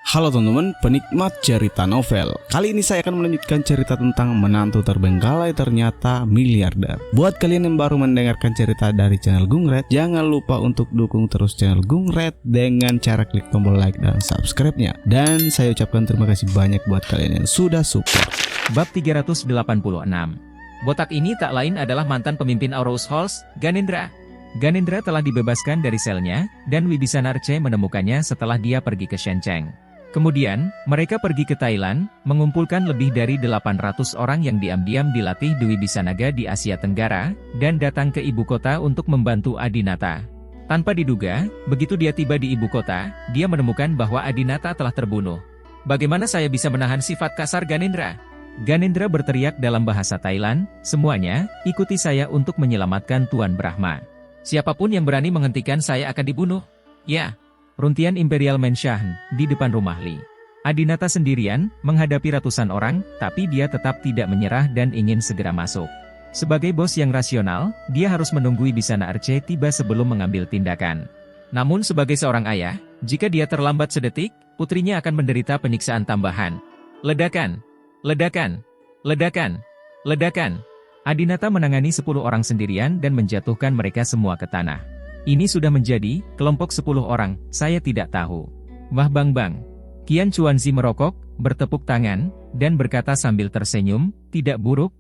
Halo teman-teman, penikmat cerita novel. Kali ini saya akan melanjutkan cerita tentang menantu terbengkalai ternyata miliarder. Buat kalian yang baru mendengarkan cerita dari channel Gungred, jangan lupa untuk dukung terus channel Gungred dengan cara klik tombol like dan subscribe-nya. Dan saya ucapkan terima kasih banyak buat kalian yang sudah support. Bab 386. Botak ini tak lain adalah mantan pemimpin Aurous Halls, Ganendra. Ganendra telah dibebaskan dari selnya, dan Wibisana Archie menemukannya setelah dia pergi ke Shencheng. Kemudian, mereka pergi ke Thailand, mengumpulkan lebih dari 800 orang yang diam-diam dilatih di Wibisanaga di Asia Tenggara, dan datang ke ibu kota untuk membantu Adinata. Tanpa diduga, begitu dia tiba di ibu kota, dia menemukan bahwa Adinata telah terbunuh. Bagaimana saya bisa menahan sifat kasar Ganendra? Ganendra berteriak dalam bahasa Thailand, semuanya, ikuti saya untuk menyelamatkan Tuan Brahma. Siapapun yang berani menghentikan saya akan dibunuh. Ya. Runtian Imperial Mansion, di depan rumah Li. Adinata sendirian, menghadapi ratusan orang, tapi dia tetap tidak menyerah dan ingin segera masuk. Sebagai bos yang rasional, dia harus menunggu Wibisana Archie tiba sebelum mengambil tindakan. Namun sebagai seorang ayah, jika dia terlambat sedetik, putrinya akan menderita penyiksaan tambahan. Ledakan! Ledakan! Ledakan! Ledakan! Adinata menangani 10 orang sendirian dan menjatuhkan mereka semua ke tanah. Ini sudah menjadi kelompok 10 orang, saya tidak tahu. Wah bang. Qian Chuanzi merokok, bertepuk tangan, dan berkata sambil tersenyum, tidak buruk,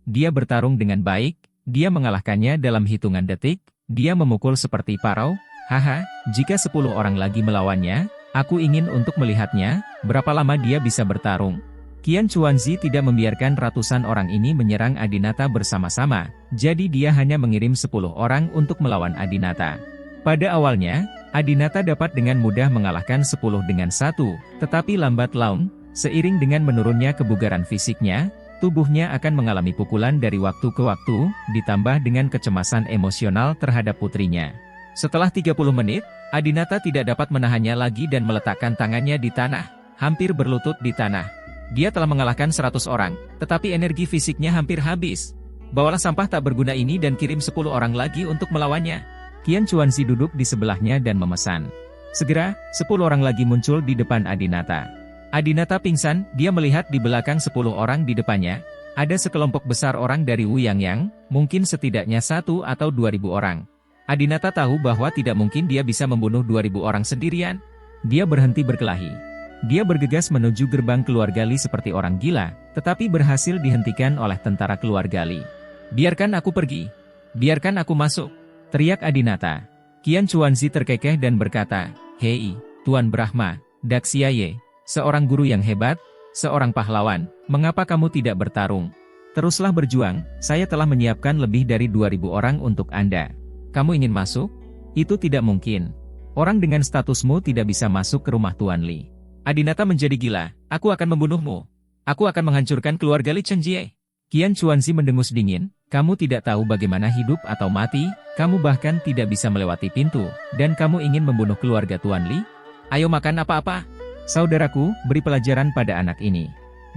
dia bertarung dengan baik, dia mengalahkannya dalam hitungan detik, dia memukul seperti parau, haha, jika 10 orang lagi melawannya, aku ingin untuk melihatnya, berapa lama dia bisa bertarung. Qian Chuanzi tidak membiarkan ratusan orang ini menyerang Adinata bersama-sama, jadi dia hanya mengirim 10 orang untuk melawan Adinata. Pada awalnya, Adinata dapat dengan mudah mengalahkan 10 dengan 1, tetapi lambat laun, seiring dengan menurunnya kebugaran fisiknya, tubuhnya akan mengalami pukulan dari waktu ke waktu, ditambah dengan kecemasan emosional terhadap putrinya. Setelah 30 menit, Adinata tidak dapat menahannya lagi dan meletakkan tangannya di tanah, hampir berlutut di tanah. Dia telah mengalahkan 100 orang, tetapi energi fisiknya hampir habis. Bawalah sampah tak berguna ini dan kirim 10 orang lagi untuk melawannya. Qian Chuanzi duduk di sebelahnya dan memesan. Segera, 10 orang lagi muncul di depan Adinata. Adinata pingsan, dia melihat di belakang 10 orang di depannya. Ada sekelompok besar orang dari Wuyangyang, mungkin setidaknya 1 atau 2.000 orang. Adinata tahu bahwa tidak mungkin dia bisa membunuh 2.000 orang sendirian. Dia berhenti berkelahi. Dia bergegas menuju gerbang keluarga Li seperti orang gila, tetapi berhasil dihentikan oleh tentara keluarga Li. Biarkan aku pergi. Biarkan aku masuk. Teriak Adinata. Qian Chuanzi terkekeh dan berkata, Hei, Tuan Brahma, Daxiaye, seorang guru yang hebat, seorang pahlawan, mengapa kamu tidak bertarung? Teruslah berjuang, saya telah menyiapkan lebih dari 2.000 orang untuk Anda. Kamu ingin masuk? Itu tidak mungkin. Orang dengan statusmu tidak bisa masuk ke rumah Tuan Li. Adinata menjadi gila, aku akan membunuhmu. Aku akan menghancurkan keluarga Li Chenjie. Qian Chuanzi mendengus dingin, kamu tidak tahu bagaimana hidup atau mati, kamu bahkan tidak bisa melewati pintu, dan kamu ingin membunuh keluarga Tuan Li? Ayo makan apa-apa. Saudaraku, beri pelajaran pada anak ini.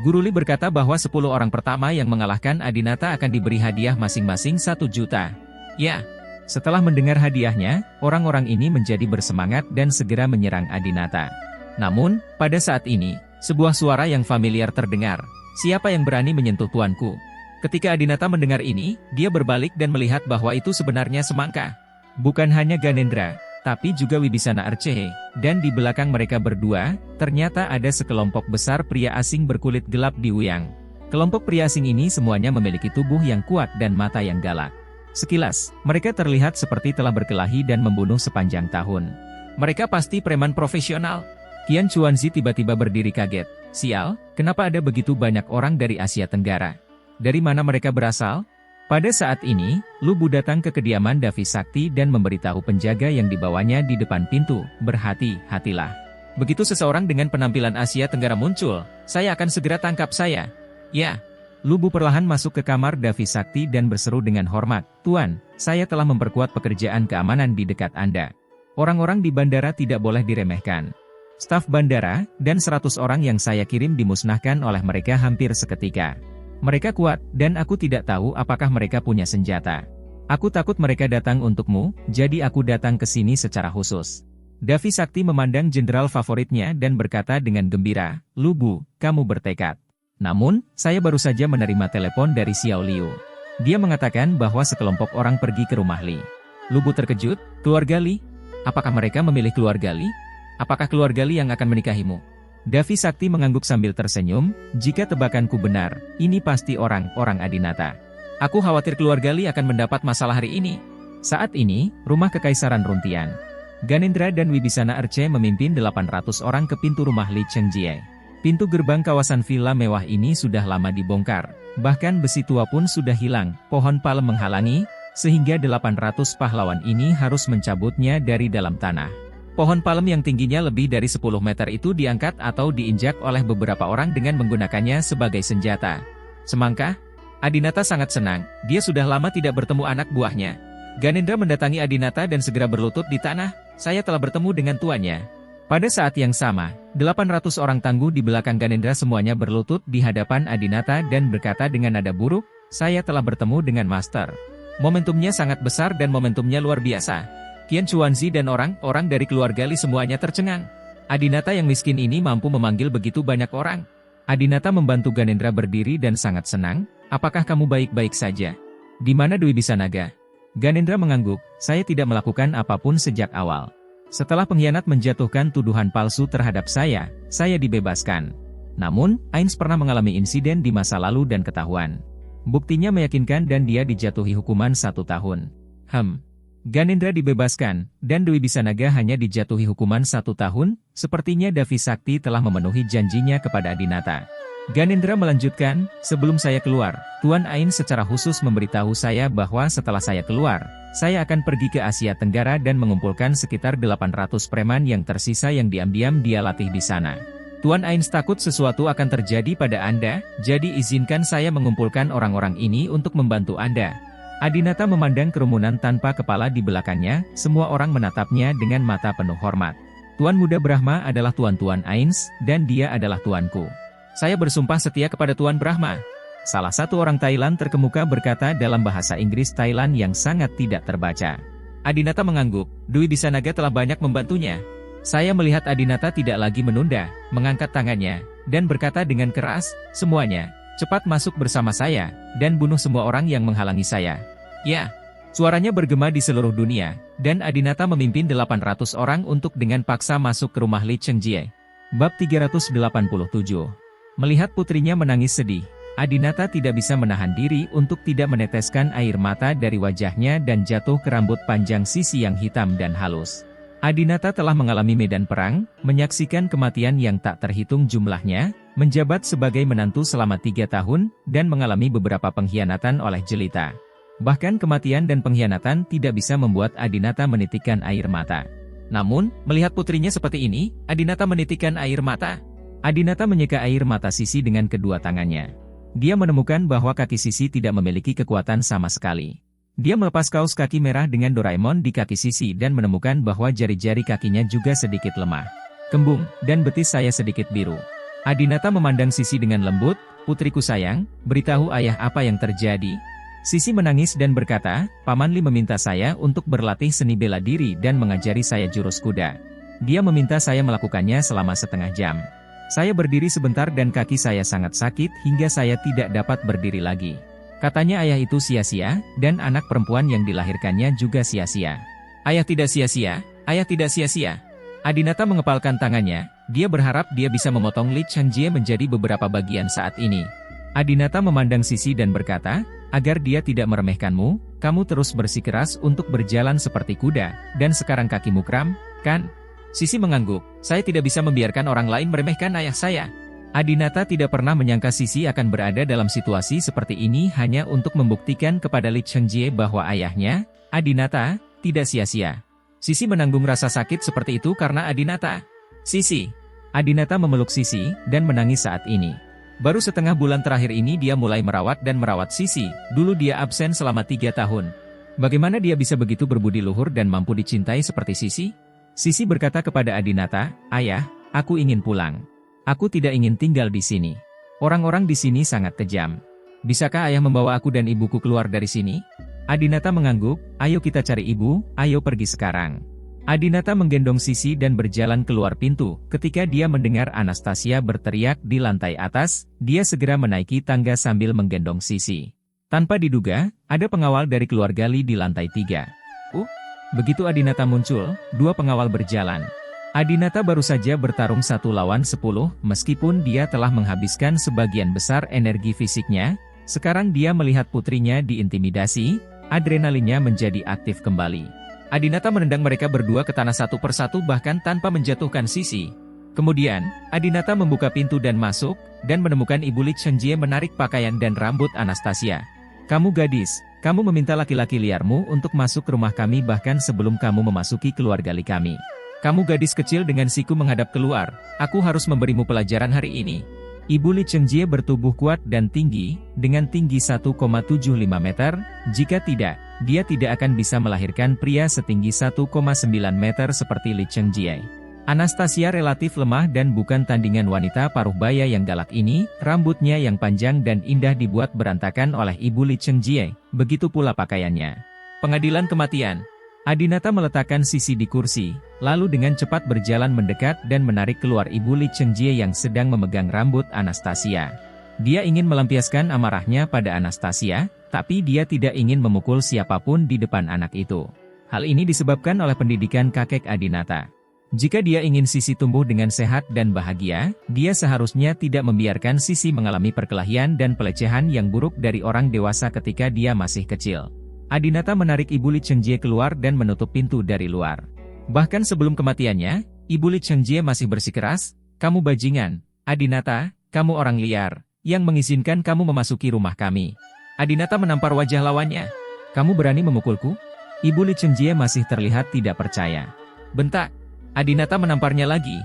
Guru Li berkata bahwa 10 orang pertama yang mengalahkan Adinata akan diberi hadiah masing-masing 1 juta. Ya. Setelah mendengar hadiahnya, orang-orang ini menjadi bersemangat dan segera menyerang Adinata. Namun, pada saat ini, sebuah suara yang familiar terdengar. Siapa yang berani menyentuh tuanku? Ketika Adinata mendengar ini, dia berbalik dan melihat bahwa itu sebenarnya semangka. Bukan hanya Ganendra, tapi juga Wibisana Archie, dan di belakang mereka berdua, ternyata ada sekelompok besar pria asing berkulit gelap di Wuyang. Kelompok pria asing ini semuanya memiliki tubuh yang kuat dan mata yang galak. Sekilas, mereka terlihat seperti telah berkelahi dan membunuh sepanjang tahun. Mereka pasti preman profesional. Qian Chuanzi tiba-tiba berdiri kaget. Sial, kenapa ada begitu banyak orang dari Asia Tenggara? Dari mana mereka berasal? Pada saat ini, Lu Bu datang ke kediaman Davi Sakti dan memberitahu penjaga yang dibawanya di depan pintu, berhati-hatilah. Begitu seseorang dengan penampilan Asia Tenggara muncul, saya akan segera tangkap saya. Ya. Lu Bu perlahan masuk ke kamar Davi Sakti dan berseru dengan hormat, Tuan, saya telah memperkuat pekerjaan keamanan di dekat Anda. Orang-orang di bandara tidak boleh diremehkan. Staf bandara, dan 100 orang yang saya kirim dimusnahkan oleh mereka hampir seketika. Mereka kuat, dan aku tidak tahu apakah mereka punya senjata. Aku takut mereka datang untukmu, jadi aku datang ke sini secara khusus. Davi Sakti memandang jenderal favoritnya dan berkata dengan gembira, "Lubu, kamu bertekad." Namun, saya baru saja menerima telepon dari Xiao Liu. Dia mengatakan bahwa sekelompok orang pergi ke rumah Li. Lubu terkejut, "Keluarga Li? Apakah mereka memilih keluarga Li? Apakah keluarga Li yang akan menikahimu?" Davi Sakti mengangguk sambil tersenyum, "Jika tebakanku benar, ini pasti orang-orang Adinata. Aku khawatir keluarga Li akan mendapat masalah hari ini." Saat ini, rumah Kekaisaran Runtian. Ganendra dan Wibisana Arce memimpin 800 orang ke pintu rumah Li Chengjie. Pintu gerbang kawasan villa mewah ini sudah lama dibongkar, bahkan besi tua pun sudah hilang, pohon palem menghalangi, sehingga 800 pahlawan ini harus mencabutnya dari dalam tanah. Pohon palem yang tingginya lebih dari 10 meter itu diangkat atau diinjak oleh beberapa orang dengan menggunakannya sebagai senjata. Semangka? Adinata sangat senang, dia sudah lama tidak bertemu anak buahnya. Ganendra mendatangi Adinata dan segera berlutut di tanah, "Saya telah bertemu dengan tuannya." Pada saat yang sama, 800 orang tangguh di belakang Ganendra semuanya berlutut di hadapan Adinata dan berkata dengan nada buruk, "Saya telah bertemu dengan Master." Momentumnya sangat besar dan momentumnya luar biasa. Qian Chuanzi dan orang-orang dari keluarga Li semuanya tercengang. Adinata yang miskin ini mampu memanggil begitu banyak orang. Adinata membantu Ganendra berdiri dan sangat senang, "Apakah kamu baik-baik saja? Di mana Dwi Bisanaga?" Ganendra mengangguk, "Saya tidak melakukan apapun sejak awal. Setelah pengkhianat menjatuhkan tuduhan palsu terhadap saya dibebaskan. Namun, Ains pernah mengalami insiden di masa lalu dan ketahuan. Buktinya meyakinkan dan dia dijatuhi hukuman 1 tahun. Ganendra dibebaskan, dan Dwi Bisanaga hanya dijatuhi hukuman 1 tahun, sepertinya Davi Sakti telah memenuhi janjinya kepada Adinata." Ganendra melanjutkan, "Sebelum saya keluar, Tuan Ain secara khusus memberitahu saya bahwa setelah saya keluar, saya akan pergi ke Asia Tenggara dan mengumpulkan sekitar 800 preman yang tersisa yang diam-diam dia latih di sana. Tuan Ain takut sesuatu akan terjadi pada Anda, jadi izinkan saya mengumpulkan orang-orang ini untuk membantu Anda." Adinata memandang kerumunan tanpa kepala di belakangnya, semua orang menatapnya dengan mata penuh hormat. "Tuan Muda Brahma adalah Tuan-Tuan Ains, dan dia adalah tuanku. Saya bersumpah setia kepada Tuan Brahma." Salah satu orang Thailand terkemuka berkata dalam bahasa Inggris Thailand yang sangat tidak terbaca. Adinata mengangguk, "Dwi Bisanaga telah banyak membantunya." Saya melihat Adinata tidak lagi menunda, mengangkat tangannya, dan berkata dengan keras, "Semuanya, cepat masuk bersama saya, dan bunuh semua orang yang menghalangi saya." Ya, suaranya bergema di seluruh dunia, dan Adinata memimpin 800 orang untuk dengan paksa masuk ke rumah Li Chengjie. Bab 387. Melihat putrinya menangis sedih, Adinata tidak bisa menahan diri untuk tidak meneteskan air mata dari wajahnya dan jatuh ke rambut panjang Sisi yang hitam dan halus. Adinata telah mengalami medan perang, menyaksikan kematian yang tak terhitung jumlahnya, menjabat sebagai menantu selama 3 tahun, dan mengalami beberapa pengkhianatan oleh jelita. Bahkan kematian dan pengkhianatan tidak bisa membuat Adinata menitikkan air mata. Namun, melihat putrinya seperti ini, Adinata menitikkan air mata. Adinata menyeka air mata Sisi dengan kedua tangannya. Dia menemukan bahwa kaki Sisi tidak memiliki kekuatan sama sekali. Dia melepas kaos kaki merah dengan Doraemon di kaki Sisi dan menemukan bahwa jari-jari kakinya juga sedikit lemah. "Kembung, dan betis saya sedikit biru." Adinata memandang Sisi dengan lembut, "Putriku sayang, beritahu ayah apa yang terjadi." Sisi menangis dan berkata, "Paman Li meminta saya untuk berlatih seni bela diri dan mengajari saya jurus kuda. Dia meminta saya melakukannya selama setengah jam. Saya berdiri sebentar dan kaki saya sangat sakit hingga saya tidak dapat berdiri lagi. Katanya ayah itu sia-sia, dan anak perempuan yang dilahirkannya juga sia-sia." "Ayah tidak sia-sia, ayah tidak sia-sia." Adinata mengepalkan tangannya, dia berharap dia bisa memotong Li Chengjie menjadi beberapa bagian saat ini. Adinata memandang Sisi dan berkata, "Agar dia tidak meremehkanmu, kamu terus bersikeras untuk berjalan seperti kuda, dan sekarang kakimu kram, kan?" Sisi mengangguk, "Saya tidak bisa membiarkan orang lain meremehkan ayah saya." Adinata tidak pernah menyangka Sisi akan berada dalam situasi seperti ini hanya untuk membuktikan kepada Li Chengjie bahwa ayahnya, Adinata, tidak sia-sia. Sisi menanggung rasa sakit seperti itu karena Adinata. "Sisi." Adinata memeluk Sisi, dan menangis saat ini. Baru setengah bulan terakhir ini dia mulai merawat Sisi, dulu dia absen selama 3 tahun. Bagaimana dia bisa begitu berbudi luhur dan mampu dicintai seperti Sisi? Sisi berkata kepada Adinata, "Ayah, aku ingin pulang. Aku tidak ingin tinggal di sini. Orang-orang di sini sangat kejam. Bisakah ayah membawa aku dan ibuku keluar dari sini?" Adinata mengangguk, "Ayo kita cari ibu, ayo pergi sekarang." Adinata menggendong Sisi dan berjalan keluar pintu. Ketika dia mendengar Anastasia berteriak di lantai atas, dia segera menaiki tangga sambil menggendong Sisi. Tanpa diduga, ada pengawal dari keluarga Lee di lantai 3. Begitu Adinata muncul, dua pengawal berjalan. Adinata baru saja bertarung 1 lawan 10, meskipun dia telah menghabiskan sebagian besar energi fisiknya, sekarang dia melihat putrinya diintimidasi, adrenalinnya menjadi aktif kembali. Adinata menendang mereka berdua ke tanah satu persatu bahkan tanpa menjatuhkan Sisi. Kemudian, Adinata membuka pintu dan masuk, dan menemukan Ibu Lee Chengjie menarik pakaian dan rambut Anastasia. "Kamu gadis, kamu meminta laki-laki liarmu untuk masuk ke rumah kami bahkan sebelum kamu memasuki keluarga Lee kami. Kamu gadis kecil dengan siku menghadap keluar, aku harus memberimu pelajaran hari ini." Ibu Lee Chengjie bertubuh kuat dan tinggi, dengan tinggi 1,75 meter, jika tidak, dia tidak akan bisa melahirkan pria setinggi 1,9 meter seperti Lee Chengjie. Anastasia relatif lemah dan bukan tandingan wanita paruh baya yang galak ini, rambutnya yang panjang dan indah dibuat berantakan oleh Ibu Lee Chengjie, begitu pula pakaiannya. Pengadilan kematian. Adinata meletakkan Sisi di kursi, lalu dengan cepat berjalan mendekat dan menarik keluar Ibu Lee Chengjie yang sedang memegang rambut Anastasia. Dia ingin melampiaskan amarahnya pada Anastasia, tapi dia tidak ingin memukul siapapun di depan anak itu. Hal ini disebabkan oleh pendidikan kakek Adinata. Jika dia ingin Sisi tumbuh dengan sehat dan bahagia, dia seharusnya tidak membiarkan Sisi mengalami perkelahian dan pelecehan yang buruk dari orang dewasa ketika dia masih kecil. Adinata menarik Ibu Lee Chengjie keluar dan menutup pintu dari luar. Bahkan sebelum kematiannya, Ibu Lee Chengjie masih bersikeras, "Kamu bajingan, Adinata, kamu orang liar, yang mengizinkan kamu memasuki rumah kami." Adinata menampar wajah lawannya. "Kamu berani memukulku?" Ibu Lee Chengjie masih terlihat tidak percaya. Bentak. Adinata menamparnya lagi.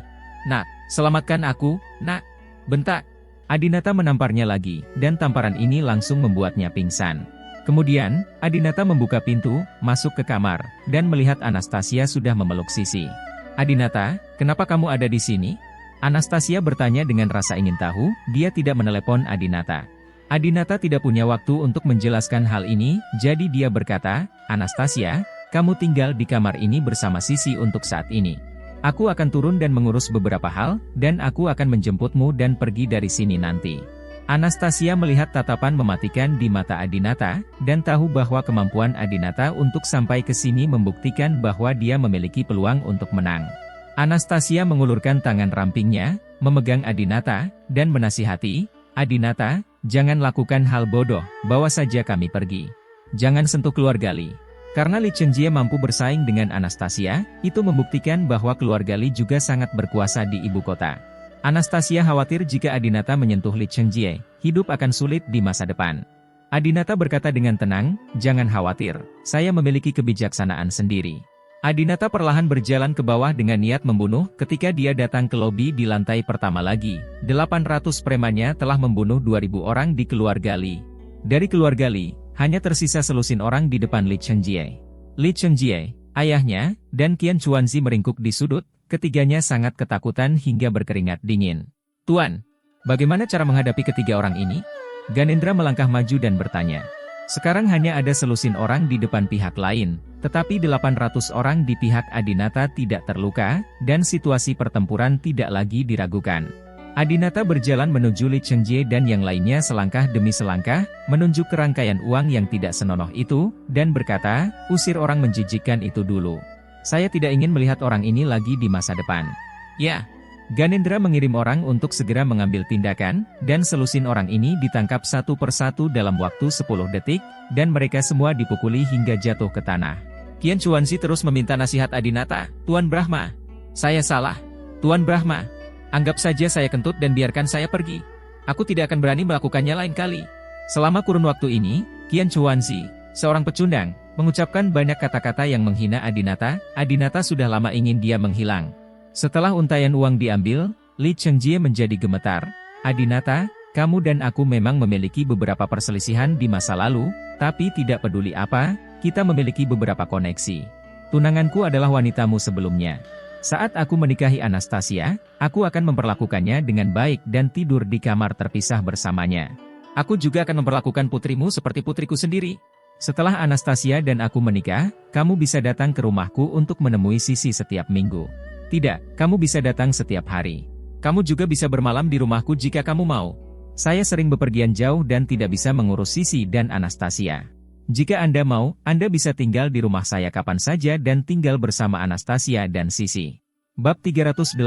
"Nak, selamatkan aku, nak." Bentak. Adinata menamparnya lagi, dan tamparan ini langsung membuatnya pingsan. Kemudian, Adinata membuka pintu, masuk ke kamar, dan melihat Anastasia sudah memeluk Sisi. "Adinata, kenapa kamu ada di sini?" Anastasia bertanya dengan rasa ingin tahu, dia tidak menelepon Adinata. Adinata tidak punya waktu untuk menjelaskan hal ini, jadi dia berkata, "Anastasia, kamu tinggal di kamar ini bersama Sisi untuk saat ini. Aku akan turun dan mengurus beberapa hal, dan aku akan menjemputmu dan pergi dari sini nanti." Anastasia melihat tatapan mematikan di mata Adinata, dan tahu bahwa kemampuan Adinata untuk sampai ke sini membuktikan bahwa dia memiliki peluang untuk menang. Anastasia mengulurkan tangan rampingnya, memegang Adinata, dan menasihati, "Adinata, jangan lakukan hal bodoh, bawa saja kami pergi. Jangan sentuh keluarga Lee." Karena Lee Chengjie mampu bersaing dengan Anastasia, itu membuktikan bahwa keluarga Lee juga sangat berkuasa di ibu kota. Anastasia khawatir jika Adinata menyentuh Lee Chengjie, hidup akan sulit di masa depan. Adinata berkata dengan tenang, "Jangan khawatir, saya memiliki kebijaksanaan sendiri." Adinata perlahan berjalan ke bawah dengan niat membunuh. Ketika dia datang ke lobi di lantai pertama lagi, 800 premannya telah membunuh 2000 orang di keluarga Lee. Dari keluarga Lee, hanya tersisa selusin orang di depan Lee Chengjie. Lee Chengjie, ayahnya, dan Qian Chuanzi meringkuk di sudut. Ketiganya sangat ketakutan hingga berkeringat dingin. "Tuan, bagaimana cara menghadapi ketiga orang ini?" Ganendra melangkah maju dan bertanya. Sekarang hanya ada selusin orang di depan pihak lain, tetapi 800 orang di pihak Adinata tidak terluka, dan situasi pertempuran tidak lagi diragukan. Adinata berjalan menuju Lee Chengjie dan yang lainnya selangkah demi selangkah, menunjuk ke rangkaian uang yang tidak senonoh itu, dan berkata, "Usir orang menjijikkan itu dulu. Saya tidak ingin melihat orang ini lagi di masa depan." Ya, Ganendra mengirim orang untuk segera mengambil tindakan, dan selusin orang ini ditangkap satu persatu dalam waktu 10 detik, dan mereka semua dipukuli hingga jatuh ke tanah. Qian Chuanzi terus meminta nasihat Adinata, "Tuan Brahma, saya salah. Tuan Brahma, anggap saja saya kentut dan biarkan saya pergi. Aku tidak akan berani melakukannya lain kali." Selama kurun waktu ini, Qian Chuanzi, seorang pecundang, mengucapkan banyak kata-kata yang menghina Adinata. Adinata sudah lama ingin dia menghilang. Setelah untaian uang diambil, Lee Chengjie menjadi gemetar. "Adinata, kamu dan aku memang memiliki beberapa perselisihan di masa lalu, tapi tidak peduli apa, kita memiliki beberapa koneksi. Tunanganku adalah wanitamu sebelumnya. Saat aku menikahi Anastasia, aku akan memperlakukannya dengan baik dan tidur di kamar terpisah bersamanya. Aku juga akan memperlakukan putrimu seperti putriku sendiri. Setelah Anastasia dan aku menikah, kamu bisa datang ke rumahku untuk menemui Sisi setiap minggu. Tidak, kamu bisa datang setiap hari. Kamu juga bisa bermalam di rumahku jika kamu mau. Saya sering bepergian jauh dan tidak bisa mengurus Sisi dan Anastasia. Jika Anda mau, Anda bisa tinggal di rumah saya kapan saja dan tinggal bersama Anastasia dan Sisi. Bab 388.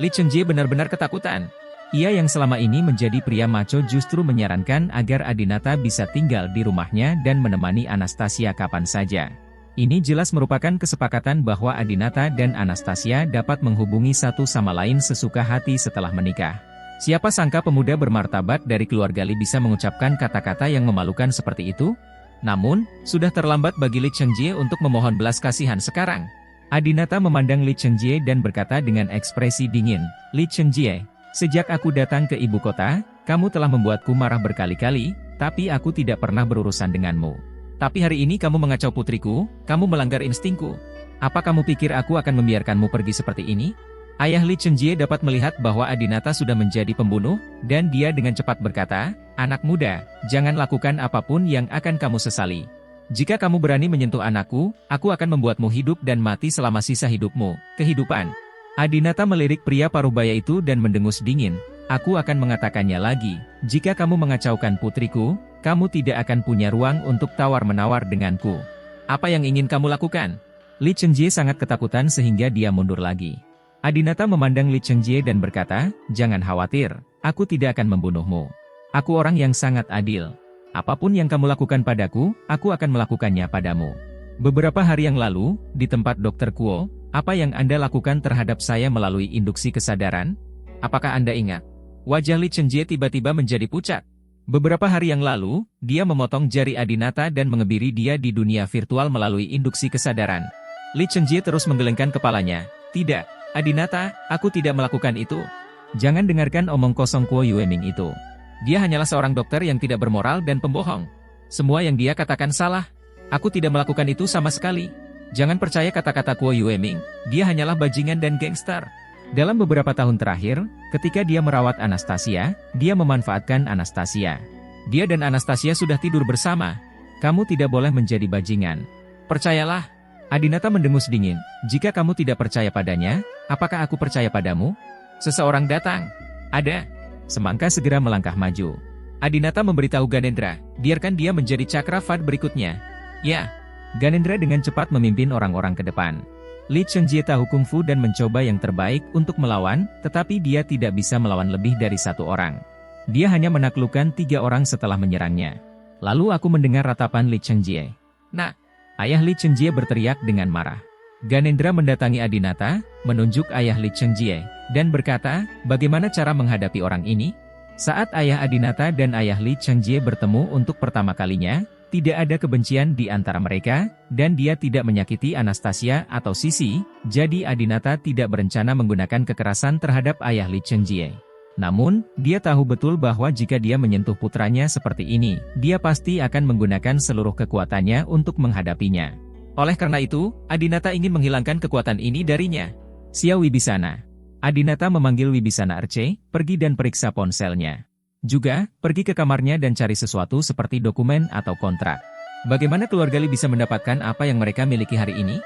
Li Chengjie benar-benar ketakutan. Ia yang selama ini menjadi pria maco justru menyarankan agar Adinata bisa tinggal di rumahnya dan menemani Anastasia kapan saja. Ini jelas merupakan kesepakatan bahwa Adinata dan Anastasia dapat menghubungi satu sama lain sesuka hati setelah menikah. Siapa sangka pemuda bermartabat dari keluarga Li bisa mengucapkan kata-kata yang memalukan seperti itu? Namun, sudah terlambat bagi Li Chengjie untuk memohon belas kasihan sekarang. Adinata memandang Li Chengjie dan berkata dengan ekspresi dingin, "Li Chengjie, sejak aku datang ke ibu kota, kamu telah membuatku marah berkali-kali, tapi aku tidak pernah berurusan denganmu. Tapi hari ini kamu mengacau putriku, kamu melanggar instingku. Apa kamu pikir aku akan membiarkanmu pergi seperti ini?" Ayah Li Chengjie dapat melihat bahwa Adinata sudah menjadi pembunuh, dan dia dengan cepat berkata, "Anak muda, jangan lakukan apapun yang akan kamu sesali. Jika kamu berani menyentuh anakku, aku akan membuatmu hidup dan mati selama sisa hidupmu." Kehidupan. Adinata melirik pria parubaya itu dan mendengus dingin. "Aku akan mengatakannya lagi, jika kamu mengacaukan putriku, kamu tidak akan punya ruang untuk tawar-menawar denganku. Apa yang ingin kamu lakukan?" Li Chengjie sangat ketakutan sehingga dia mundur lagi. Adinata memandang Li Chengjie dan berkata, "Jangan khawatir, aku tidak akan membunuhmu. Aku orang yang sangat adil. Apapun yang kamu lakukan padaku, aku akan melakukannya padamu. Beberapa hari yang lalu, di tempat Dr. Kuo, apa yang Anda lakukan terhadap saya melalui induksi kesadaran? Apakah Anda ingat?" Wajah Li Chengjie tiba-tiba menjadi pucat. Beberapa hari yang lalu, dia memotong jari Adinata dan mengebiri dia di dunia virtual melalui induksi kesadaran. Li Chengjie terus menggelengkan kepalanya. "Tidak, Adinata, aku tidak melakukan itu. Jangan dengarkan omong kosong Kuo Yueming itu. Dia hanyalah seorang dokter yang tidak bermoral dan pembohong. Semua yang dia katakan salah. Aku tidak melakukan itu sama sekali. Jangan percaya kata-kata Kuo Yueming, dia hanyalah bajingan dan gangster." Dalam beberapa tahun terakhir, ketika dia merawat Anastasia, dia memanfaatkan Anastasia. Dia dan Anastasia sudah tidur bersama. Kamu tidak boleh menjadi bajingan. Percayalah. Adinata mendengus dingin. "Jika kamu tidak percaya padanya, apakah aku percaya padamu?" Seseorang datang. "Ada." Semangka segera melangkah maju. Adinata memberitahu Ganendra, biarkan dia menjadi Cakravad berikutnya. "Ya." Ganendra dengan cepat memimpin orang-orang ke depan. Li Chengjie tahu kungfu dan mencoba yang terbaik untuk melawan, tetapi dia tidak bisa melawan lebih dari satu orang. Dia hanya menaklukkan 3 orang setelah menyerangnya. Lalu aku mendengar ratapan Li Chengjie. "Nak!" Ayah Li Chengjie berteriak dengan marah. Ganendra mendatangi Adinata, menunjuk ayah Li Chengjie, dan berkata, "Bagaimana cara menghadapi orang ini?" Saat ayah Adinata dan ayah Li Chengjie bertemu untuk pertama kalinya, tidak ada kebencian di antara mereka, dan dia tidak menyakiti Anastasia atau Sisi, jadi Adinata tidak berencana menggunakan kekerasan terhadap ayah Li Chengjie. Namun, dia tahu betul bahwa jika dia menyentuh putranya seperti ini, dia pasti akan menggunakan seluruh kekuatannya untuk menghadapinya. Oleh karena itu, Adinata ingin menghilangkan kekuatan ini darinya. "Xiao Wibisana." Adinata memanggil Wibisana Arce, pergi dan periksa ponselnya. Juga, pergi ke kamarnya dan cari sesuatu seperti dokumen atau kontrak. Bagaimana keluarga Li bisa mendapatkan apa yang mereka miliki hari ini?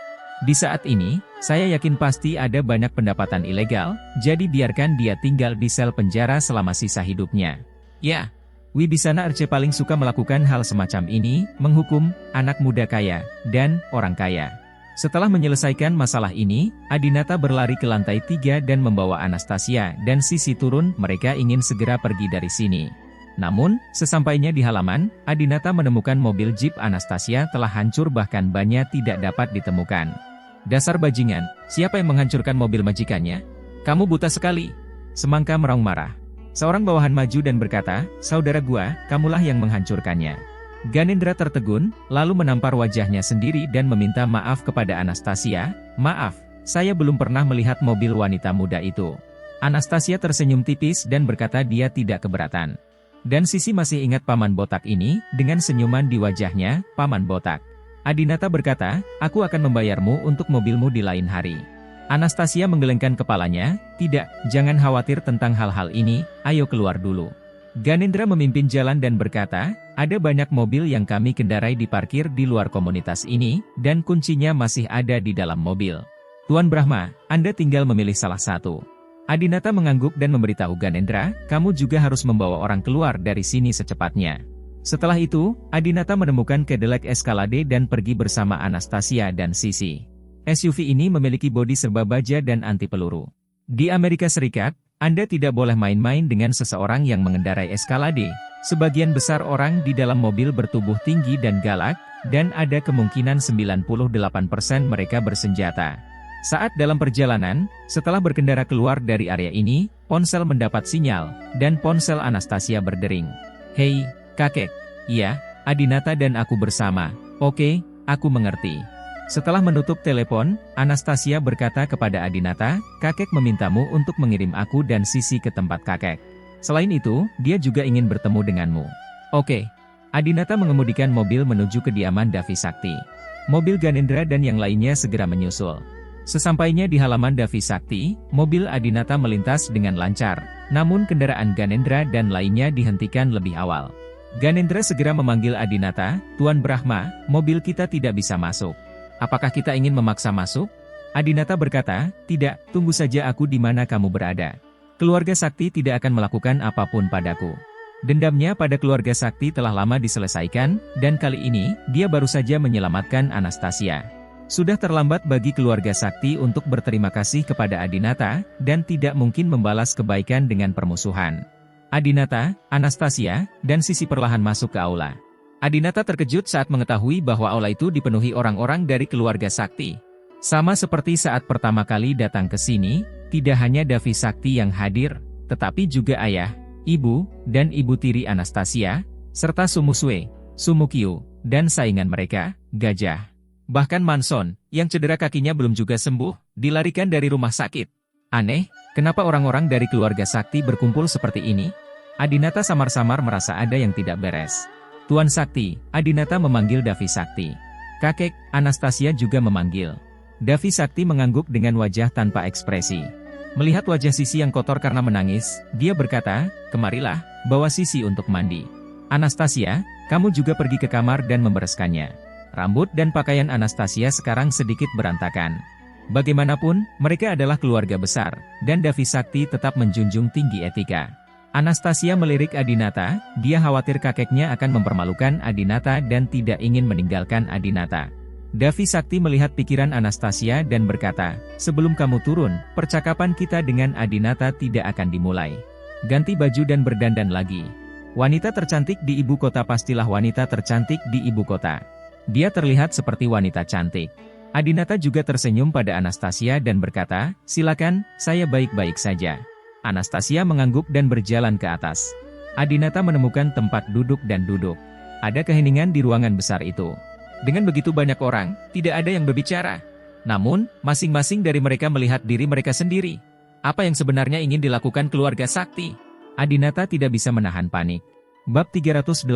Di saat ini, saya yakin pasti ada banyak pendapatan ilegal, jadi biarkan dia tinggal di sel penjara selama sisa hidupnya. Ya, Wibisana Arce paling suka melakukan hal semacam ini, menghukum anak muda kaya dan orang kaya. Setelah menyelesaikan masalah ini, Adinata berlari ke lantai 3 dan membawa Anastasia dan Sisi turun. Mereka ingin segera pergi dari sini. Namun, sesampainya di halaman, Adinata menemukan mobil jeep Anastasia telah hancur bahkan bannya tidak dapat ditemukan. "Dasar bajingan, siapa yang menghancurkan mobil majikannya? Kamu buta sekali." Semangka meraung marah. Seorang bawahan maju dan berkata, "Saudara gua, kamulah yang menghancurkannya." Ganendra tertegun, lalu menampar wajahnya sendiri dan meminta maaf kepada Anastasia. "Maaf, saya belum pernah melihat mobil wanita muda itu." Anastasia tersenyum tipis dan berkata dia tidak keberatan. Dan Sisi masih ingat paman botak ini, dengan senyuman di wajahnya, "Paman botak." Adinata berkata, "Aku akan membayarmu untuk mobilmu di lain hari." Anastasia menggelengkan kepalanya, "Tidak, jangan khawatir tentang hal-hal ini, ayo keluar dulu." Ganendra memimpin jalan dan berkata, ada banyak mobil yang kami kendarai diparkir di luar komunitas ini, dan kuncinya masih ada di dalam mobil. Tuan Brahma, Anda tinggal memilih salah satu. Adinata mengangguk dan memberitahu Ganendra, kamu juga harus membawa orang keluar dari sini secepatnya. Setelah itu, Adinata menemukan Cadillac Escalade dan pergi bersama Anastasia dan Sisi. SUV ini memiliki bodi serba baja dan anti peluru. Di Amerika Serikat, Anda tidak boleh main-main dengan seseorang yang mengendarai Escalade. Sebagian besar orang di dalam mobil bertubuh tinggi dan galak, dan ada kemungkinan 98% mereka bersenjata. Saat dalam perjalanan, setelah berkendara keluar dari area ini, ponsel mendapat sinyal, dan ponsel Anastasia berdering. Hei, kakek. Iya, Adinata dan aku bersama. Oke, aku mengerti. Setelah menutup telepon, Anastasia berkata kepada Adinata, kakek memintamu untuk mengirim aku dan Sisi ke tempat kakek. Selain itu, dia juga ingin bertemu denganmu. Oke. Adinata mengemudikan mobil menuju kediaman Davi Sakti. Mobil Ganendra dan yang lainnya segera menyusul. Sesampainya di halaman Davi Sakti, mobil Adinata melintas dengan lancar, namun kendaraan Ganendra dan lainnya dihentikan lebih awal. Ganendra segera memanggil Adinata, Tuan Brahma, mobil kita tidak bisa masuk. Apakah kita ingin memaksa masuk? Adinata berkata, tidak, tunggu saja aku di mana kamu berada. Keluarga Sakti tidak akan melakukan apapun padaku. Dendamnya pada keluarga Sakti telah lama diselesaikan, dan kali ini, dia baru saja menyelamatkan Anastasia. Sudah terlambat bagi keluarga Sakti untuk berterima kasih kepada Adinata, dan tidak mungkin membalas kebaikan dengan permusuhan. Adinata, Anastasia, dan Sisi perlahan masuk ke aula. Adinata terkejut saat mengetahui bahwa aula itu dipenuhi orang-orang dari keluarga Sakti. Sama seperti saat pertama kali datang ke sini, tidak hanya Davi Sakti yang hadir, tetapi juga ayah, ibu, dan ibu tiri Anastasia, serta Sumuswe, Sumukyu, dan saingan mereka, Gajah. Bahkan Manson, yang cedera kakinya belum juga sembuh, dilarikan dari rumah sakit. Aneh, kenapa orang-orang dari keluarga Sakti berkumpul seperti ini? Adinata samar-samar merasa ada yang tidak beres. Tuan Sakti, Adinata memanggil Davi Sakti. Kakek, Anastasia juga memanggil. Davi Sakti mengangguk dengan wajah tanpa ekspresi. Melihat wajah Sisi yang kotor karena menangis, dia berkata, kemarilah, bawa Sisi untuk mandi. Anastasia, kamu juga pergi ke kamar dan membereskannya. Rambut dan pakaian Anastasia sekarang sedikit berantakan. Bagaimanapun, mereka adalah keluarga besar, dan Davi Sakti tetap menjunjung tinggi etika. Anastasia melirik Adinata, dia khawatir kakeknya akan mempermalukan Adinata dan tidak ingin meninggalkan Adinata. Davi Sakti melihat pikiran Anastasia dan berkata, sebelum kamu turun, percakapan kita dengan Adinata tidak akan dimulai. Ganti baju dan berdandan lagi. Wanita tercantik di ibu kota pastilah wanita tercantik di ibu kota. Dia terlihat seperti wanita cantik. Adinata juga tersenyum pada Anastasia dan berkata, silakan, saya baik-baik saja. Anastasia mengangguk dan berjalan ke atas. Adinata menemukan tempat duduk dan duduk. Ada keheningan di ruangan besar itu. Dengan begitu banyak orang, tidak ada yang berbicara. Namun, masing-masing dari mereka melihat diri mereka sendiri. Apa yang sebenarnya ingin dilakukan keluarga Sakti? Adinata tidak bisa menahan panik. Bab 389.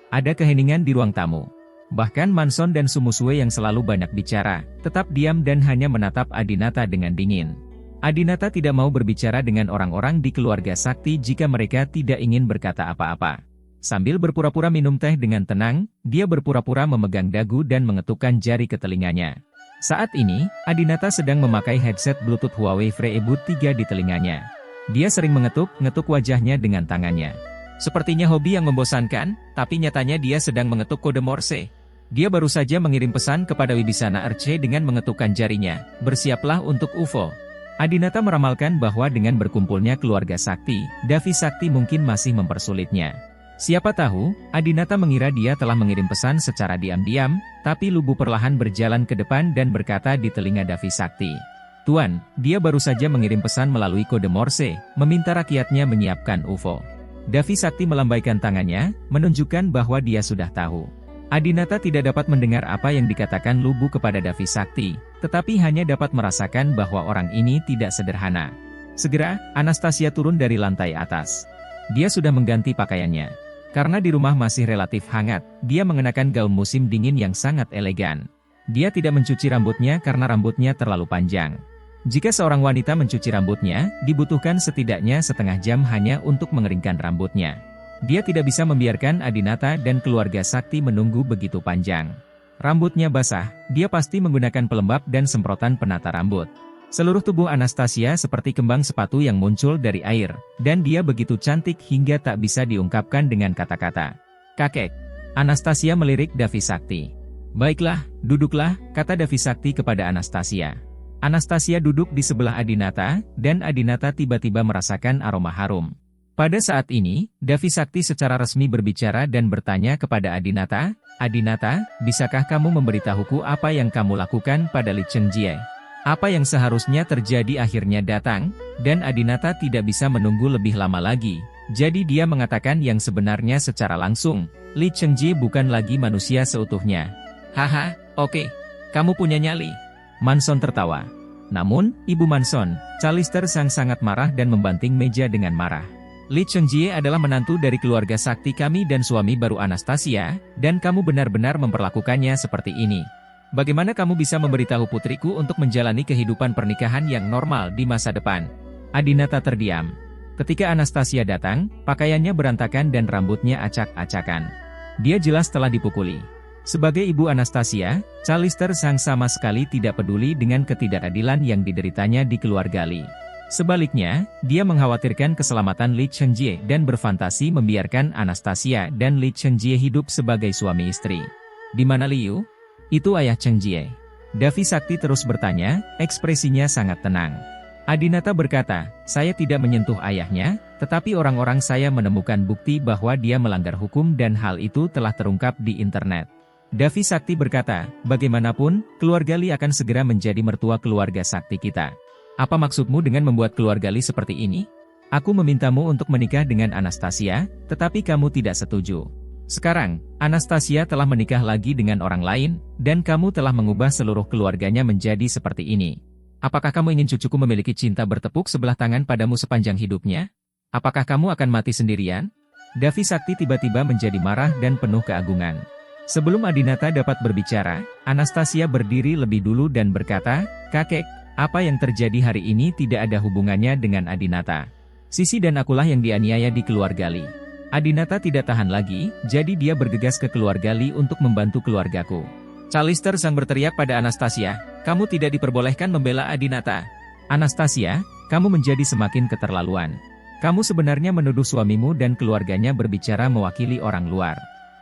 Ada keheningan di ruang tamu. Bahkan Manson dan Sumuswe yang selalu banyak bicara, tetap diam dan hanya menatap Adinata dengan dingin. Adinata tidak mau berbicara dengan orang-orang di keluarga Sakti jika mereka tidak ingin berkata apa-apa. Sambil berpura-pura minum teh dengan tenang, dia berpura-pura memegang dagu dan mengetukkan jari ke telinganya. Saat ini, Adinata sedang memakai headset Bluetooth Huawei Freeboot 3 di telinganya. Dia sering mengetuk wajahnya dengan tangannya. Sepertinya hobi yang membosankan, tapi nyatanya dia sedang mengetuk kode Morse. Dia baru saja mengirim pesan kepada Wibisana Arce dengan mengetukkan jarinya, bersiaplah untuk UFO. Adinata meramalkan bahwa dengan berkumpulnya keluarga Sakti, Davi Sakti mungkin masih mempersulitnya. Siapa tahu, Adinata mengira dia telah mengirim pesan secara diam-diam, tapi Lubu perlahan berjalan ke depan dan berkata di telinga Davi Sakti. Tuan, dia baru saja mengirim pesan melalui kode Morse, meminta rakyatnya menyiapkan UFO. Davi Sakti melambaikan tangannya, menunjukkan bahwa dia sudah tahu. Adinata tidak dapat mendengar apa yang dikatakan Lubu kepada Davi Sakti, tetapi hanya dapat merasakan bahwa orang ini tidak sederhana. Segera, Anastasia turun dari lantai atas. Dia sudah mengganti pakaiannya. Karena di rumah masih relatif hangat, dia mengenakan gaun musim dingin yang sangat elegan. Dia tidak mencuci rambutnya karena rambutnya terlalu panjang. Jika seorang wanita mencuci rambutnya, dibutuhkan setidaknya setengah jam hanya untuk mengeringkan rambutnya. Dia tidak bisa membiarkan Adinata dan keluarga sakti menunggu begitu panjang. Rambutnya basah, dia pasti menggunakan pelembab dan semprotan penata rambut. Seluruh tubuh Anastasia seperti kembang sepatu yang muncul dari air, dan dia begitu cantik hingga tak bisa diungkapkan dengan kata-kata. "Kakek." Anastasia melirik Davi Sakti. "Baiklah, duduklah," kata Davi Sakti kepada Anastasia. Anastasia duduk di sebelah Adinata, dan Adinata tiba-tiba merasakan aroma harum. Pada saat ini, Davi Sakti secara resmi berbicara dan bertanya kepada Adinata, "Adinata, bisakah kamu memberitahuku apa yang kamu lakukan pada Li Chengjie? Apa yang seharusnya terjadi akhirnya datang?" Dan Adinata tidak bisa menunggu lebih lama lagi. Jadi dia mengatakan yang sebenarnya secara langsung, "Li Chengjie bukan lagi manusia seutuhnya." "Haha, oke. Kamu punya nyali." Manson tertawa. Namun, Ibu Manson, Calister sangat marah dan membanting meja dengan marah. "Li Chengjie adalah menantu dari keluarga sakti kami dan suami baru Anastasia, dan kamu benar-benar memperlakukannya seperti ini. Bagaimana kamu bisa memberitahu putriku untuk menjalani kehidupan pernikahan yang normal di masa depan?" Adinata terdiam. Ketika Anastasia datang, pakaiannya berantakan dan rambutnya acak-acakan. Dia jelas telah dipukuli. Sebagai ibu Anastasia, Calister sama sekali tidak peduli dengan ketidakadilan yang dideritanya di keluarga Li. Sebaliknya, dia mengkhawatirkan keselamatan Li Chengjie dan berfantasi membiarkan Anastasia dan Li Chengjie hidup sebagai suami istri. "Di mana Liu?" "Itu ayah Chengjie." Davi Sakti terus bertanya, ekspresinya sangat tenang. Adinata berkata, "Saya tidak menyentuh ayahnya, tetapi orang-orang saya menemukan bukti bahwa dia melanggar hukum dan hal itu telah terungkap di internet." Davi Sakti berkata, "Bagaimanapun, keluarga Li akan segera menjadi mertua keluarga sakti kita. Apa maksudmu dengan membuat keluarga Li seperti ini? Aku memintamu untuk menikah dengan Anastasia, tetapi kamu tidak setuju. Sekarang, Anastasia telah menikah lagi dengan orang lain, dan kamu telah mengubah seluruh keluarganya menjadi seperti ini. Apakah kamu ingin cucuku memiliki cinta bertepuk sebelah tangan padamu sepanjang hidupnya? Apakah kamu akan mati sendirian?" Davi Sakti tiba-tiba menjadi marah dan penuh keagungan. Sebelum Adinata dapat berbicara, Anastasia berdiri lebih dulu dan berkata, "Kakek, apa yang terjadi hari ini tidak ada hubungannya dengan Adinata. Sisi dan akulah yang dianiaya di keluarga Li." Adinata tidak tahan lagi, jadi dia bergegas ke keluarga Li untuk membantu keluargaku. Calister sang berteriak pada Anastasia, "Kamu tidak diperbolehkan membela Adinata." "Anastasia, kamu menjadi semakin keterlaluan. Kamu sebenarnya menuduh suamimu dan keluarganya berbicara mewakili orang luar."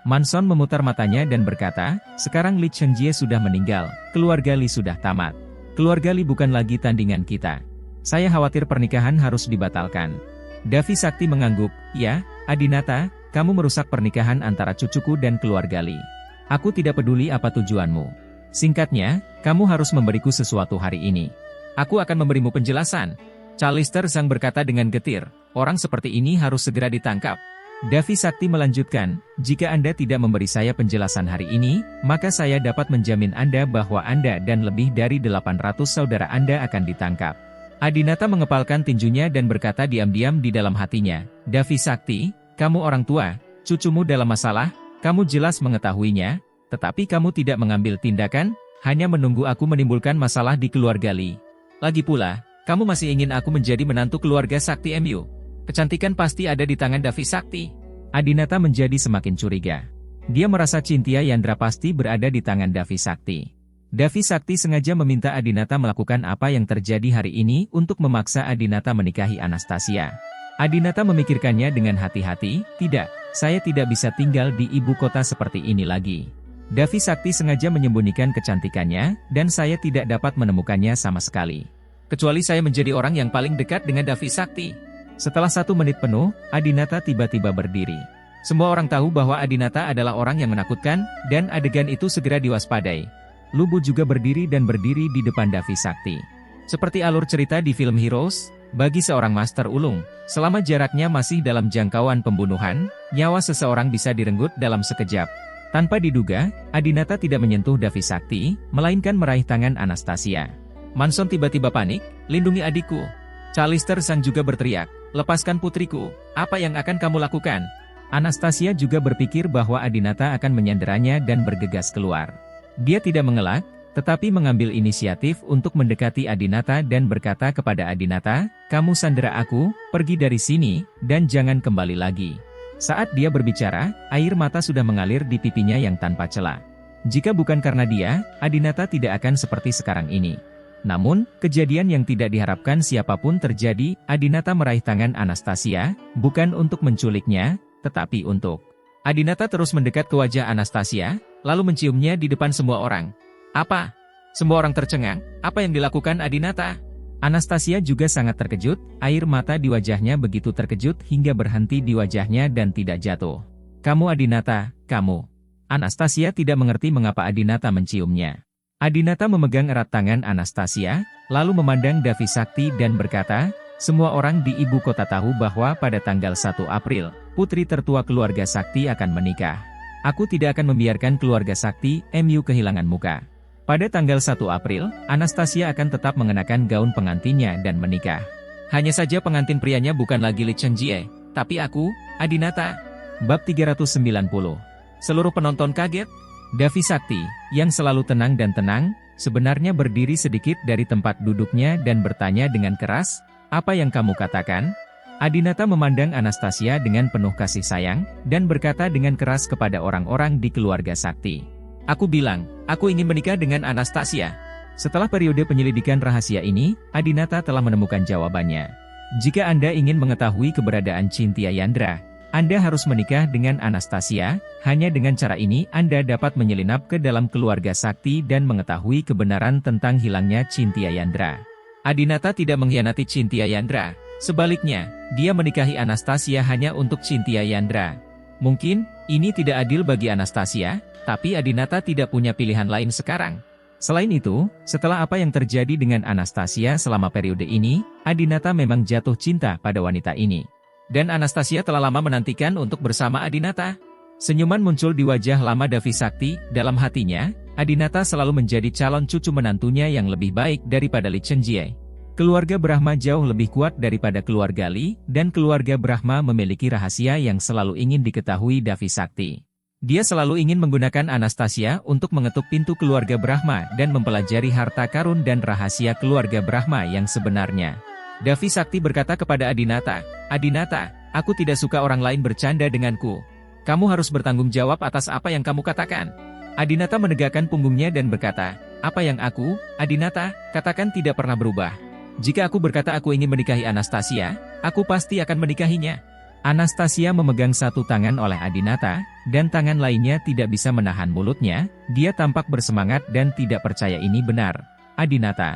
Manson memutar matanya dan berkata, "Sekarang Li Chengjie sudah meninggal, keluarga Li sudah tamat. Keluarga Li bukan lagi tandingan kita. Saya khawatir pernikahan harus dibatalkan." Davi Sakti mengangguk, "Ya, Adinata, kamu merusak pernikahan antara cucuku dan keluarga Li. Aku tidak peduli apa tujuanmu. Singkatnya, kamu harus memberiku sesuatu hari ini. Aku akan memberimu penjelasan." Calister sang berkata dengan getir, "Orang seperti ini harus segera ditangkap." Davi Sakti melanjutkan, "Jika Anda tidak memberi saya penjelasan hari ini, maka saya dapat menjamin Anda bahwa Anda dan lebih dari 800 saudara Anda akan ditangkap." Adinata mengepalkan tinjunya dan berkata diam-diam di dalam hatinya, "Davi Sakti, kamu orang tua, cucumu dalam masalah, kamu jelas mengetahuinya, tetapi kamu tidak mengambil tindakan, hanya menunggu aku menimbulkan masalah di keluarga Li. Lagi pula, kamu masih ingin aku menjadi menantu keluarga Sakti MU. Kecantikan pasti ada di tangan Davi Sakti." Adinata menjadi semakin curiga. Dia merasa Cynthia Yandra pasti berada di tangan Davi Sakti. Davi Sakti sengaja meminta Adinata melakukan apa yang terjadi hari ini untuk memaksa Adinata menikahi Anastasia. Adinata memikirkannya dengan hati-hati, "Tidak, saya tidak bisa tinggal di ibu kota seperti ini lagi. Davi Sakti sengaja menyembunyikan kecantikannya, dan saya tidak dapat menemukannya sama sekali. Kecuali saya menjadi orang yang paling dekat dengan Davi Sakti." Setelah 1 menit penuh, Adinata tiba-tiba berdiri. Semua orang tahu bahwa Adinata adalah orang yang menakutkan, dan adegan itu segera diwaspadai. Lubu juga berdiri di depan Davi Sakti. Seperti alur cerita di film Heroes, bagi seorang master ulung, selama jaraknya masih dalam jangkauan pembunuhan, nyawa seseorang bisa direnggut dalam sekejap. Tanpa diduga, Adinata tidak menyentuh Davi Sakti, melainkan meraih tangan Anastasia. Manson tiba-tiba panik, "Lindungi adikku." Calister sang juga berteriak, "Lepaskan putriku, apa yang akan kamu lakukan?" Anastasia juga berpikir bahwa Adinata akan menyanderanya dan bergegas keluar. Dia tidak mengelak, tetapi mengambil inisiatif untuk mendekati Adinata dan berkata kepada Adinata, "Kamu sandera aku, pergi dari sini, dan jangan kembali lagi." Saat dia berbicara, air mata sudah mengalir di pipinya yang tanpa celah. Jika bukan karena dia, Adinata tidak akan seperti sekarang ini. Namun, kejadian yang tidak diharapkan siapapun terjadi. Adinata meraih tangan Anastasia, bukan untuk menculiknya, tetapi untuk. Adinata terus mendekat ke wajah Anastasia, lalu menciumnya di depan semua orang. Apa? Semua orang tercengang, apa yang dilakukan Adinata? Anastasia juga sangat terkejut, air mata di wajahnya begitu terkejut hingga berhenti di wajahnya dan tidak jatuh. "Kamu Adinata, kamu." Anastasia tidak mengerti mengapa Adinata menciumnya. Adinata memegang erat tangan Anastasia, lalu memandang Davi Sakti dan berkata, "Semua orang di ibu kota tahu bahwa pada tanggal 1 April, putri tertua keluarga Sakti akan menikah. Aku tidak akan membiarkan keluarga Sakti, kehilangan muka." Pada tanggal 1 April, Anastasia akan tetap mengenakan gaun pengantinnya dan menikah. Hanya saja pengantin prianya bukan lagi Li Chenjie, tapi aku, Adinata. Bab 390. Seluruh penonton kaget. Davi Sakti, yang selalu tenang dan tenang, sebenarnya berdiri sedikit dari tempat duduknya dan bertanya dengan keras, "Apa yang kamu katakan?" Adinata memandang Anastasia dengan penuh kasih sayang, dan berkata dengan keras kepada orang-orang di keluarga Sakti. "Aku bilang, aku ingin menikah dengan Anastasia." Setelah periode penyelidikan rahasia ini, Adinata telah menemukan jawabannya. Jika Anda ingin mengetahui keberadaan Cynthia Yandra, Anda harus menikah dengan Anastasia. Hanya dengan cara ini Anda dapat menyelinap ke dalam keluarga Sakti dan mengetahui kebenaran tentang hilangnya Cynthia Yandra. Adinata tidak mengkhianati Cynthia Yandra. Sebaliknya, dia menikahi Anastasia hanya untuk Cynthia Yandra. Mungkin, ini tidak adil bagi Anastasia, tapi Adinata tidak punya pilihan lain sekarang. Selain itu, setelah apa yang terjadi dengan Anastasia selama periode ini, Adinata memang jatuh cinta pada wanita ini. Dan Anastasia telah lama menantikan untuk bersama Adinata. Senyuman muncul di wajah lama Davi Sakti. Dalam hatinya, Adinata selalu menjadi calon cucu menantunya yang lebih baik daripada Li Chenjie. Keluarga Brahma jauh lebih kuat daripada keluarga Li, dan keluarga Brahma memiliki rahasia yang selalu ingin diketahui Davi Sakti. Dia selalu ingin menggunakan Anastasia untuk mengetuk pintu keluarga Brahma dan mempelajari harta karun dan rahasia keluarga Brahma yang sebenarnya. Davi Sakti berkata kepada Adinata, "Adinata, aku tidak suka orang lain bercanda denganku. Kamu harus bertanggung jawab atas apa yang kamu katakan." Adinata menegakkan punggungnya dan berkata, "Apa yang aku, Adinata, katakan tidak pernah berubah. Jika aku berkata aku ingin menikahi Anastasia, aku pasti akan menikahinya." Anastasia memegang satu tangan oleh Adinata, dan tangan lainnya tidak bisa menahan mulutnya. Dia tampak bersemangat dan tidak percaya ini benar. Adinata.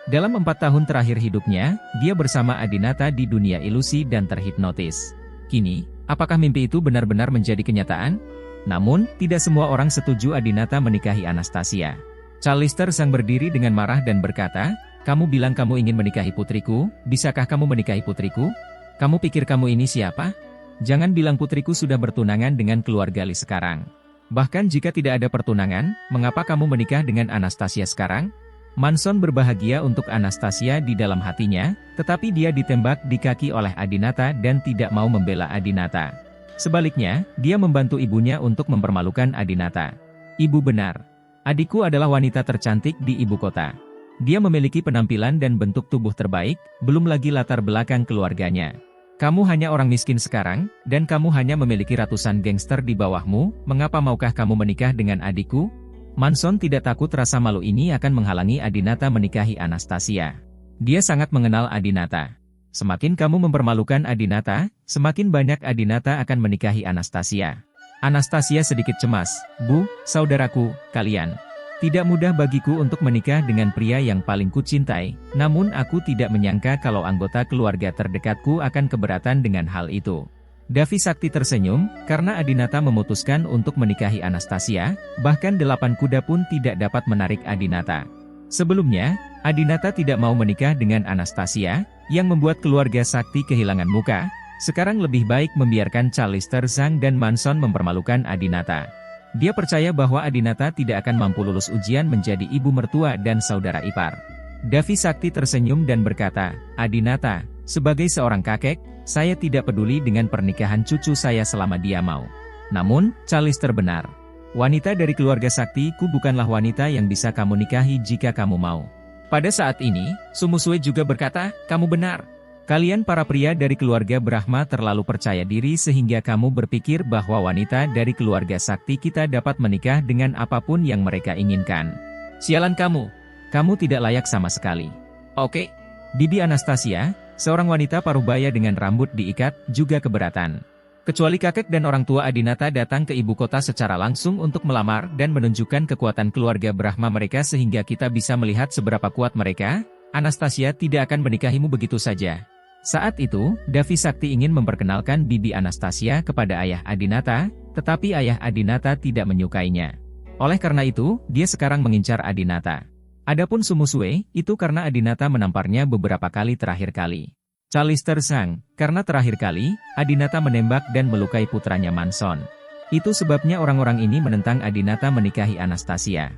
Dalam 4 tahun terakhir hidupnya, dia bersama Adinata di dunia ilusi dan terhipnotis. Kini, apakah mimpi itu benar-benar menjadi kenyataan? Namun, tidak semua orang setuju Adinata menikahi Anastasia. Callister sang berdiri dengan marah dan berkata, "Kamu bilang kamu ingin menikahi putriku, bisakah kamu menikahi putriku? Kamu pikir kamu ini siapa? Jangan bilang putriku sudah bertunangan dengan keluarga Li sekarang. Bahkan jika tidak ada pertunangan, mengapa kamu menikah dengan Anastasia sekarang?" Manson berbahagia untuk Anastasia di dalam hatinya, tetapi dia ditembak di kaki oleh Adinata dan tidak mau membela Adinata. Sebaliknya, dia membantu ibunya untuk mempermalukan Adinata. "Ibu benar. Adikku adalah wanita tercantik di ibu kota. Dia memiliki penampilan dan bentuk tubuh terbaik, belum lagi latar belakang keluarganya. Kamu hanya orang miskin sekarang, dan kamu hanya memiliki ratusan gangster di bawahmu, mengapa maukah kamu menikah dengan adikku?" Manson tidak takut rasa malu ini akan menghalangi Adinata menikahi Anastasia. Dia sangat mengenal Adinata. Semakin kamu mempermalukan Adinata, semakin banyak Adinata akan menikahi Anastasia. Anastasia sedikit cemas. "Bu, saudaraku, kalian. Tidak mudah bagiku untuk menikah dengan pria yang paling kucintai, namun aku tidak menyangka kalau anggota keluarga terdekatku akan keberatan dengan hal itu." Davi Sakti tersenyum, karena Adinata memutuskan untuk menikahi Anastasia, bahkan 8 kuda pun tidak dapat menarik Adinata. Sebelumnya, Adinata tidak mau menikah dengan Anastasia, yang membuat keluarga Sakti kehilangan muka. Sekarang lebih baik membiarkan Callister Zhang dan Manson mempermalukan Adinata. Dia percaya bahwa Adinata tidak akan mampu lulus ujian menjadi ibu mertua dan saudara ipar. Davi Sakti tersenyum dan berkata, "Adinata, sebagai seorang kakek, saya tidak peduli dengan pernikahan cucu saya selama dia mau. Namun, Callister benar. Wanita dari keluarga saktiku bukanlah wanita yang bisa kamu nikahi jika kamu mau. Pada saat ini, Sumusue juga berkata, kamu benar. Kalian para pria dari keluarga Brahma terlalu percaya diri sehingga kamu berpikir bahwa wanita dari keluarga sakti kita dapat menikah dengan apapun yang mereka inginkan. Sialan kamu tidak layak sama sekali. Oke. Bibi Anastasia, seorang wanita parubaya dengan rambut diikat, juga keberatan. Kecuali kakek dan orang tua Adinata datang ke ibu kota secara langsung untuk melamar dan menunjukkan kekuatan keluarga Brahma mereka sehingga kita bisa melihat seberapa kuat mereka, Anastasia tidak akan menikahimu begitu saja. Saat itu, Davi Sakti ingin memperkenalkan Bibi Anastasia kepada ayah Adinata, tetapi ayah Adinata tidak menyukainya. Oleh karena itu, dia sekarang mengincar Adinata. Adapun Sumusue, itu karena Adinata menamparnya beberapa kali terakhir kali. Calister Sang, karena terakhir kali, Adinata menembak dan melukai putranya Manson. Itu sebabnya orang-orang ini menentang Adinata menikahi Anastasia.